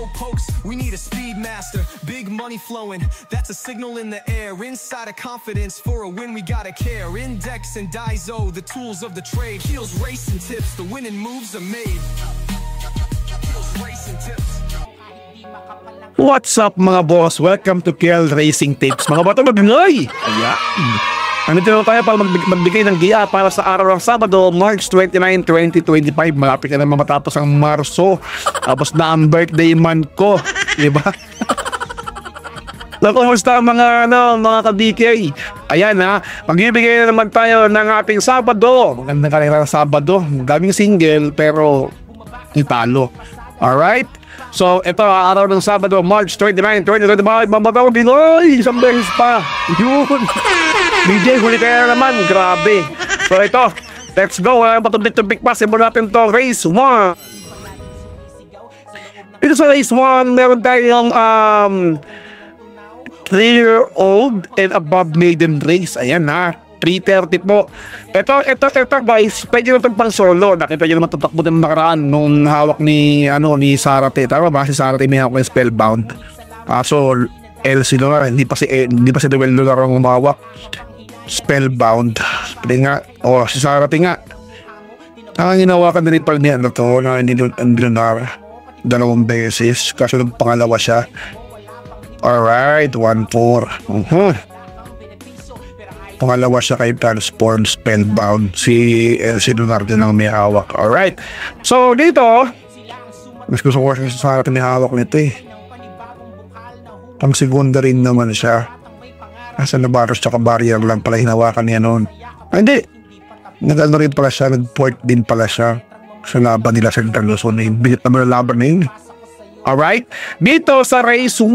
slowpokes, we need a speed master. Big money flowing, that's a signal in the air. Inside of confidence, for a win we gotta care. Index and Daiso, the tools of the trade. Heels, racing tips, the winning moves are made. Heels, racing tips. What's up mga boss? Welcome to KL Racing Tips. Mga bato magnoy! Ayan. Nandito na tayo para magbigay ng giya para sa araw ng Sabado, March 29, 2025. Malapit na naman matapos ang Marso. Tapos na ang birthday month ko. Diba? Kumusta mga ka-DK? Ayan ha, magbibigay na naman tayo ng ating Sabado. Magandang kalera ng Sabado. Daming single pero italo. Alright? So, ito ang araw ng Sabado, March 29, 2025. Mamatawag Pinoy! Isang beses pa. Yun. DJ, huli kaya naman. Grabe. So, ito. Let's go. Patubik-tubik pa. Simulan natin to. Race 1. Ito sa Race 1, meron tayong 3-year-old and above maiden race. Ayan ha. 3:30 po. Ito guys, pwede na itong pang solo. Nakita nyo naman tatakbo ng nakaraan nung hawak ni Sarate. Tama ba? Si Sarate may hawak ng Spellbound. So, LC na hindi pa si Duel na lang umawak. Spellbound. Pwede nga. Si Sarate nga. Hinawakan na rin pala niya na ito na hindi na dalawang beses. Kasi nung pangalawa siya. Alright, 1-4. Pangalawa siya kay Transform Spellbound. Si Leonardo nang may hawak. Alright. So, dito, mas gusto ko sa atin may hawak nito eh. Pang segunda rin naman siya. Nasa Navarros tsaka barrier lang pala hinawakan niya noon. Hindi. Nag-ano rin pala siya. Nag-port din pala siya. Sa laban nila sa Luzon. Binit naman ang laban na yun. Alright. Dito sa race 1,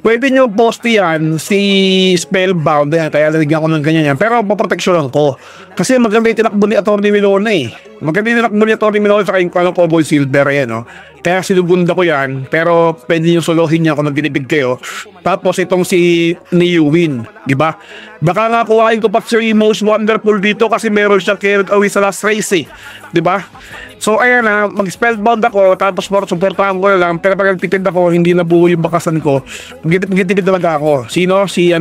pwede nyo post yan, si Spellbound, yan, kaya lalagyan ko ng ganyan yan. Pero paproteksyonan ko. Kasi maganda yung tinakbo ni Atty. Milona eh. Maganda yung tinakbo ni Atty. Milona sa kayong Cowboy Silver yan, no? Kaya sinubunda ko yan, pero pwede nyo solohin niya kung nagdinibig kayo. Tapos itong si Newin, di ba? Baka nga kuhain ko pa si Most Wonderful dito kasi meron siyang carried away sa last race eh. Di ba? So ayan na, mag-spellbound ako, tapos supportahan ko lang, pero pag nagtitid ako, hindi na buo yung bakasan ko. Magtitid talaga ako. Sino? Si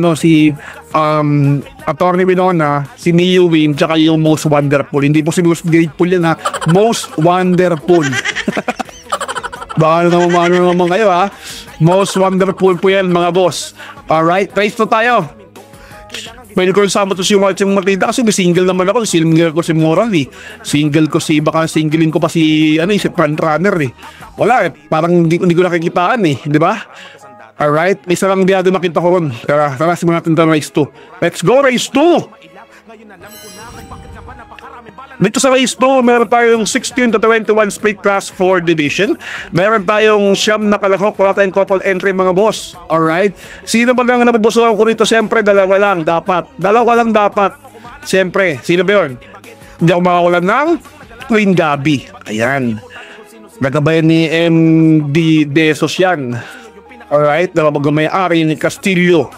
Atty. Winona, si Newin, tsaka yung Most Wonderful. Hindi po si Most Grateful yan ha. Most Wonderful. Baka naman kayo ha. Most Wonderful po yan mga boss. Alright, race to tayo. Pwede ko yung sama to si Martin Martida kasi may single naman ako. Single ko si Moral eh. Single ko baka singlein ko pa si front runner eh. Wala eh, parang hindi ko nakikitaan eh, di ba? Alright, may sarang biyado makita ko ron. Tara, simulan natin ng race 2. Let's go, race 2! Dito sa race 2, meron tayong 16 to 21 split class 4 division. Meron tayong siyam na kalahok, wala tayong couple entry mga boss. Alright? Sino ba lang napabusuhan ko rito? Siyempre, dalawa lang dapat. Siyempre, sino ba yun? Hindi ako makakulan ng Queen Gabi. Ayan. Nagkabayan ni MD Desos yan. Alright? Napapagmamayari ni Castillo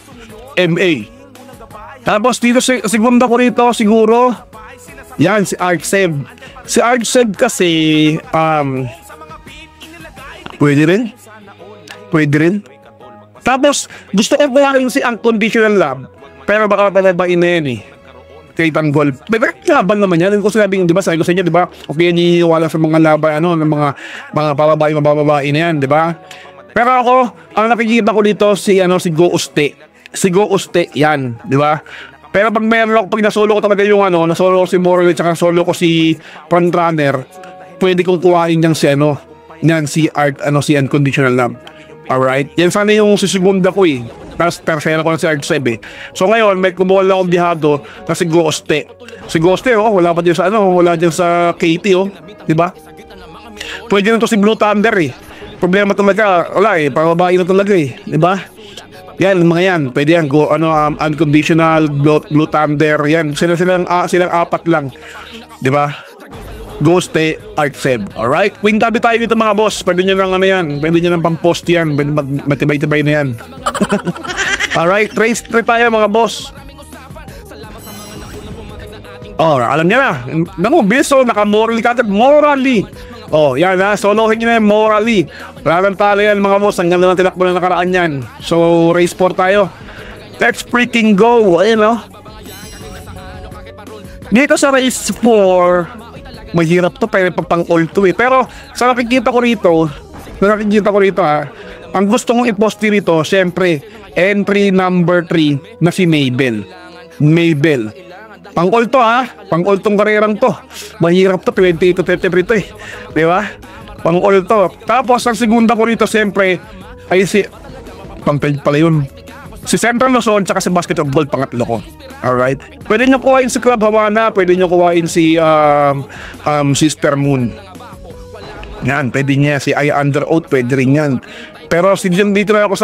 MA. Tapos dito segunda ko rito siguro yan, si Arkseb. Si Arkseb kasi, pwede rin. Tapos, gusto ko pa rin si Unconditional Love. Pero baka palabain na yan eh. Kay Tanggol. May laban naman yan. Kung sinabing, di ba, sabi ko sa inyo, di ba, okay, niniwala sa mga laban, ng mga mabababain na yan, di ba? Pero ako, ang nakikita ko dito, si Go Uste. Si Go Uste, yan, di ba? Pero pag nasolo ko talaga yung nasolo ko si Morley at nasolo ko si Frontrunner, pwede kong kuhain niyang si Unconditional Love. Alright? Yan sana yung susigunda ko eh. Tapos tercera ko na si Artseb eh. So ngayon, may kumuha lang akong bihado na si Goste. Si Goste wala pa dyan sa wala dyan sa Katie diba? Pwede na to si Blue Thunder eh. Problema talaga, wala eh, pababae na talaga eh. Diba? Yan, mga yan. Pwede yan. Unconditional, Blue Thunder. Yan. Silang apat lang. Diba? Ghoste, Artseb. Alright? Queen Gabi tayo dito mga boss. Pwede nyo lang yan. Pwede nyo lang pang-post yan. Matibay-tibay na yan. Alright? Race 3 tayo mga boss. Alam niya na. Biso, naka-morally ka. Morally. Oh, yan ha. Solohin nyo na yan morally. Wala nang talo yan mga boss. Hanggang na lang tinakbo na nakaraan yan. So, race 4 tayo. Let's freaking go. Ayun o. Dito sa race 4, mahirap to pero pang all 2 eh. Pero sa nakikita ko rito ha, ang gusto kong i-post dito, syempre, entry number 3 na si Mabel. Pang all to ha, pang all tong karerang to. Mahirap to, 28 to 33 to eh. Di ba? Pang all to. Tapos ang segunda ko rito, syempre, ay si, pang pala yun. Si Central Luzon, tsaka si Basketball, pangatlo ko. Alright? Pwede nyo kuhain si Club Havana, pwede nyo kuhain si Sister Moon. Yan, pwede niya. Si I Under Oath, pwede rin yan. Pero dito na ako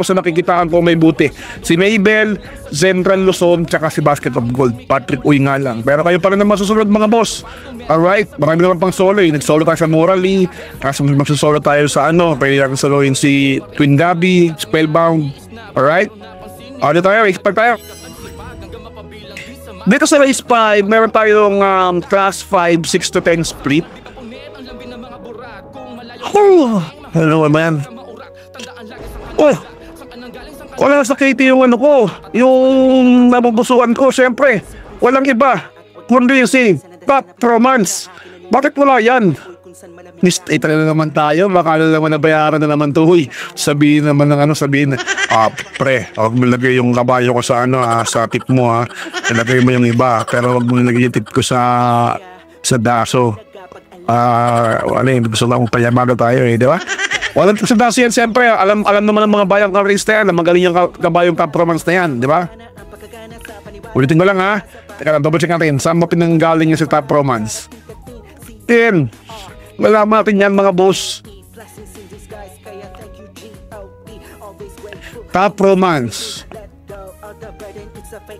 sa nakikitaan ko may buti. Si Mabel, Central Luzon, tsaka si Basket of Gold. Patrick Uy nga lang. Pero kayo pa rin naman susunod mga boss. Alright, marami naman pang solo eh. Nag-solo tayo sa Morally. Tapos magsusolo tayo sa pwede natin soloin si Twin Gabi, Spellbound. Alright? Ano tayo? Race 5 tayo. Dito sa race 5, meron tayong class 5, 6 to 10 split. Ano ba yan? Wala sa KT yung yung nabubusuan ko, syempre. Walang iba. Kundi si Top Romance. Bakit wala yan? Mistake na naman tayo. Baka naman nabayaran na naman to. Huy, sabihin naman ng sabihin. Pre, huwag mo lagay yung kabayo ko sa sa tip mo ha. Ilagay mo yung iba. Pero huwag mo lagay yung tip ko sa daso. Gusto lang payamaga tayo di ba? Walang sa daso yan, siyempre. Alam naman ng mga bayang ka-race na yan. Magaling yung kabayong Top Romance na yan, di ba? Ulitin ko lang ha. Teka lang, double check natin. Saan mo pinanggaling yung si Top Romance? Yan. Malaman natin yan mga boss. Top Romance.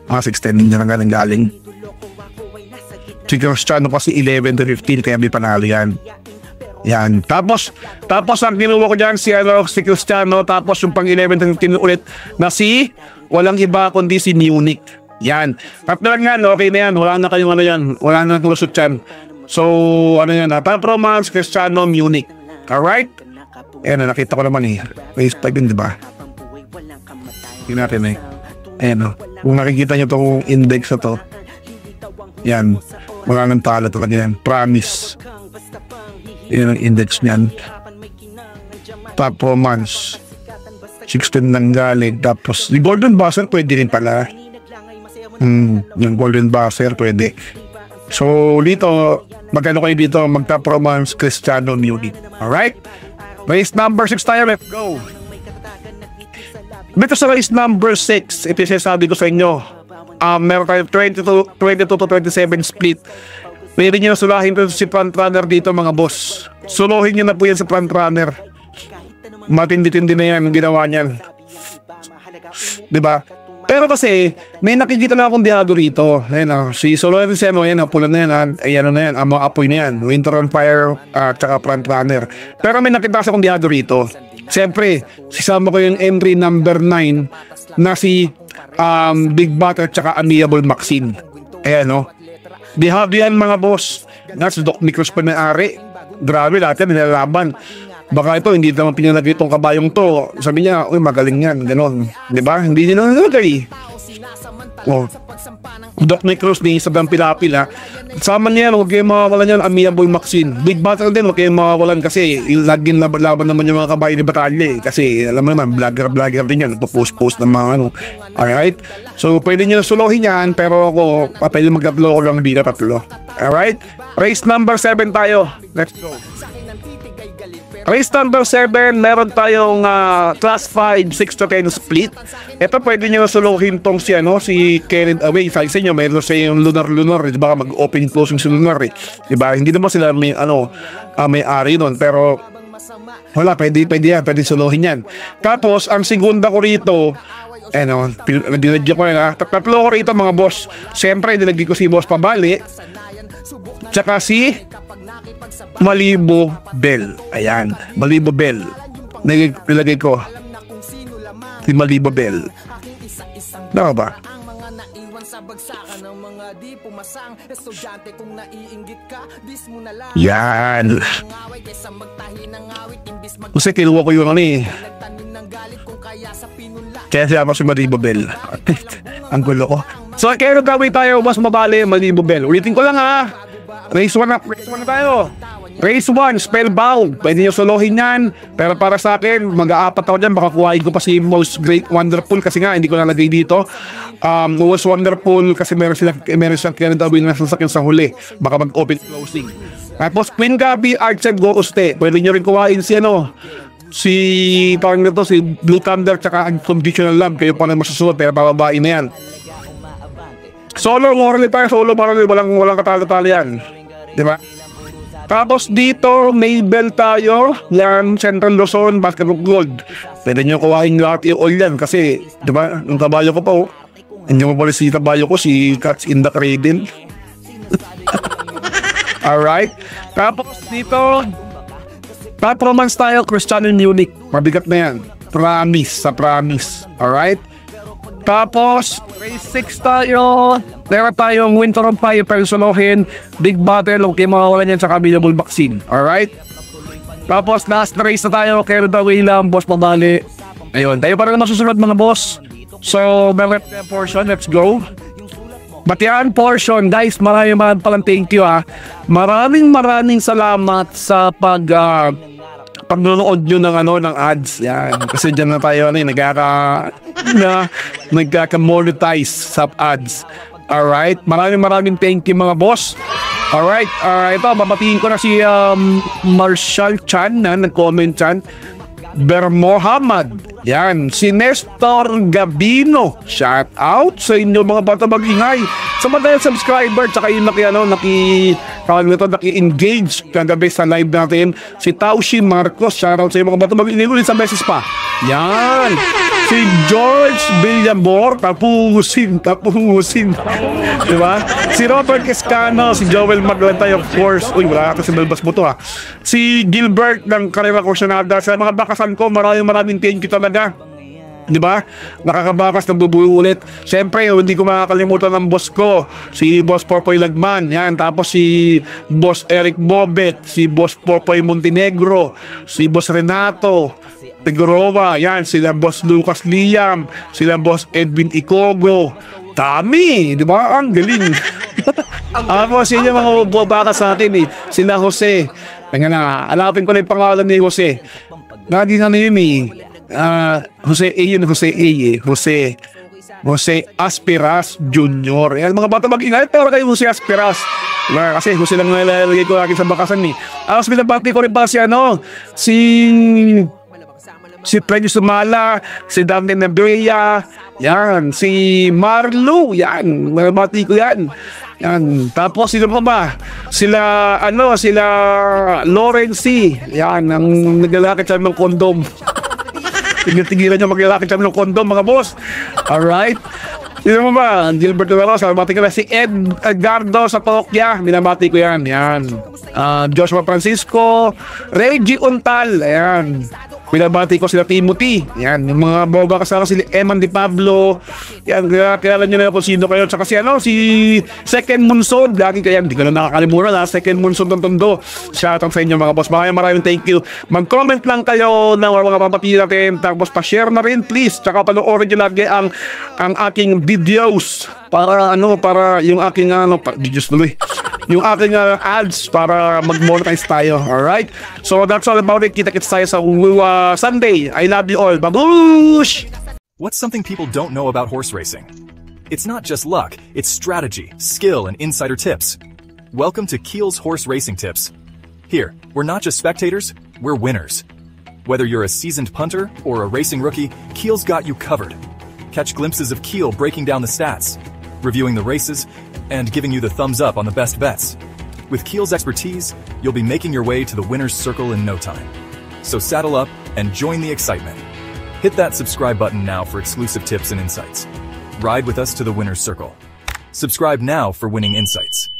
6'10 din na galing. Si Cristiano kasi 11 to 15 kaya may panalo yan. Yan. Tapos ang kinuha ko dyan si Cristiano. Tapos yung pang 11 to 15 ulit na si walang iba kundi si Munich. Yan. Tatlo lang yan. Okay na yan. Wala na kayong yan. Wala na kulusot yan. So, yan Top Romance, Cristiano, Munich. Alright? Ayan nakita ko naman Race 5 yun, diba? Yun natin Ayan kung nakikita nyo itong index na to. Yan. Wala nang talo talaga yan. Promise. Yan ang index niyan. Top Romance. 16 nang galing. Tapos, yung Golden Buzzer pwede rin pala. Yung Golden Buzzer pwede. So, dito, magkano kayo dito? Mag-Top Romance, Cristiano, Munich. Alright? Race number 6 tayo. Let's go. Dito sa race number 6, ito yung sabi ko sa inyo. Meron tayo 22 to 27 split. Pwede nyo sulahin to si front runner dito mga boss. Suluhin nyo na po yan sa front runner. Matindi-tindi na yan ginawa niyan. Diba? Pero kasi may nakikita na akong diado rito. Ayan si Solo Evisemo, ayan pula na yan. Ayan na yan, mga apoy na yan. Winter on Fire, tsaka front runner. Pero may nakita akong diado rito. Siyempre, sisama ko yung entry number 9 na si Big Butter tsaka Amiable Maxine. Ayan Di yan mga boss. Si Doc Nicholas pa may-ari. Grabe lahat yan, nilalaban. Baka ito, hindi naman pinalagay itong kabayong to. Sabi niya, uy magaling yan, gano'n. Diba? Hindi nila nalagay. Doc Nicholas ni Sabang Pilapil Sama niya, huwag kayong makawalan yan, Amiable Maxine. Big Battle din, huwag kayong makawalan kasi laging laban naman yung mga kabayo ni Batalya Kasi alam mo naman, vlogger din yan. Post ng mga Alright? So, pwede nyo suluhin yan, pero ako, pwede mag-tatlo ko lang dito tatlo. Alright? Race number 7 tayo. Let's go. Race number 7, meron tayong class 5, 6 to 10 split. Ito pwede nyo suluhin tong si Carried Away. Sabi sa inyo, meron siya yung Lunar. Baka mag-open closing si Lunar Diba? Hindi naman sila may may-ari nun. Pero wala, pwede yan. Pwede suluhin yan. Tapos, ang segunda ko rito, dinadya ko tatlo ko rito mga boss. Siyempre, dinagay ko si Boss Pabali. Tsaka si Malibu Bell. Ayan, Malibu Bell. Nilagay ko si Malibu Bell. Tama ba? Sa bagsakan ng mga di pumasang estudyante, kung naiinggit ka, dis mo na lang. Yan. Ngaway kaysa magtahi ng awit, imbis Kasi kinuha ko yung ano eh. magtanim ng galit kung kaya sa pinunla. Kaya siya ako si Malibo Bell. Ang gulo ko. So, kaya gawin tayo, mas mabali, Malibo Bell. Ulitin ko lang ha. Race 1 na tayo. Race 1, Spellbound. Pwede nyo solohin yan. Pero para sa akin, mag-aapat ako dyan. Baka kuhain ko pa si Most Great Wonderful. Kasi nga, hindi ko nalagay dito. Most Wonderful kasi meron silang Canada win na sasakyan sa huli. Baka mag-open closing. Tapos, Queen Gabi, Archer, Gooste. Pwede nyo rin kuhain si parang nito, si Blue Thunder, tsaka Unconditional Love. Kayo pa na masusunod, pero bababain na yan. Solo, morally tayo. Solo, morally. Walang katalo-talo yan. Diba? Tapos dito, Maybell tayo. Yan, Central Luzon, Basket of Gold. Pwede nyo kuhain lahat yung all yan. Kasi, di ba, yung kabayo ko pa, oh. Hindi mo pala si kabayo ko, si Cats in the Cradle. Alright. Tapos dito, Top Romance tayo, Cristiano Unique. Mabigat na yan. Promise, sa promise. Alright. Tapos, race 6 tayo. Meron tayong Winter of Fire, Persolohin, Big Battle, okay, makawalan yan sa available vaccine. Alright? Tapos, last race na tayo. Kerda Waylam, Boss Mabali. Ayun, tayo parang masusunod mga boss. So, meron na portion. Let's go. Batian portion. Guys, maraming palang thank you ha. Maraming salamat sa pagnonood nyo ng ads. Yan. Kasi dyan na tayo nagkaka-monetize sa ads. Alright? Maraming thank you mga boss. Alright? Ito, babatiin ko na si Marshall Chan na nag-comment dyan. Mohammed. Yan. Si Nestor Gabino. Shout out sa inyo mga bata mag-ingay. Sa mga subscriber, tsaka yung naki-engage kagabi sa live natin. Si Taushi Marcos. Shout out sa inyo mga bata mag-ingay. Ulit sa beses pa. Yan. Si George Villamor. Tapusin. Diba? Si Robert Escano. Si Joel Maglantay, of course. Uy, wala ka si Melbas mo to ha. Si Gilbert ng Carrera Cosionada. Sa mga bakasan ko, maraming thank you talaga. Diba? Nakakabakas na bubuo ulit. Siyempre, hindi ko makakalimutan ng boss ko. Si Boss Popoy Lagman. Yan. Tapos si Boss Eric Bobet. Si Boss Popoy Montenegro. Si Boss Renato Tegorova. Yan. Sila Boss Lucas Liam. Sila Boss Edwin Ikogo. Dami. Diba? Ang galing. Tapos yun yung mga bubaka sa atin eh. Sila Jose. Kaya na, alapin ko na yung pangalan ni Jose. Nadi na yun eh. Jose Aspiras Jr. Yan mga bata mag-ingay, pero kayo Jose Aspiras. Kasi Jose lang nalalagay ko akin sa bakasan ni. Tapos binabati ko rin pa si si Freddy Sumala, si Dante Nebrea, yan, si Marlo, yan, binabati ko yan. Yan. Tapos sino pa ba? Sila Lawrence, yan, ang naglalakit sa ng kondom. Tigil-tigilan nyo maglalakit kami ng kondom mga boss. Alright. Sino mo ba? Gilbert Duero, binabati ko na si Edgardo sa Tokya. Binabati ko yan. Yan. Joshua Francisco. Reggie Untal. Ayan. Binabati ko sila Timothy. Yan. Yung mga boga kasama sila Eman Di Pablo. Yan. Kaya nyo na kung sino kayo. Tsaka si Second Monson. Lagi kaya. Hindi ko na nakakalimutan ha. Second Monson ng Tondo. Shoutout sa inyo mga boss. Maraming thank you. Mag-comment lang kayo ng mga papati natin. Tapos pa-share na rin please. Tsaka panoorin nyo lagi ang aking videos. Para yung aking videos tuloy. Yung aking ads para mag-monetize tayo. Alright? So that's all about it. Kita-kits tayo sa Sunday. I love you all. Babush! What's something people don't know about horse racing? It's not just luck, it's strategy, skill, and insider tips. Welcome to Keel's Horse Racing Tips. Here, we're not just spectators, we're winners. Whether you're a seasoned punter or a racing rookie, Keel's got you covered. Catch glimpses of Keel breaking down the stats, reviewing the races, and giving you the thumbs up on the best bets. With Keel's expertise, you'll be making your way to the winner's circle in no time. So saddle up and join the excitement. Hit that subscribe button now for exclusive tips and insights. Ride with us to the winner's circle. Subscribe now for winning insights.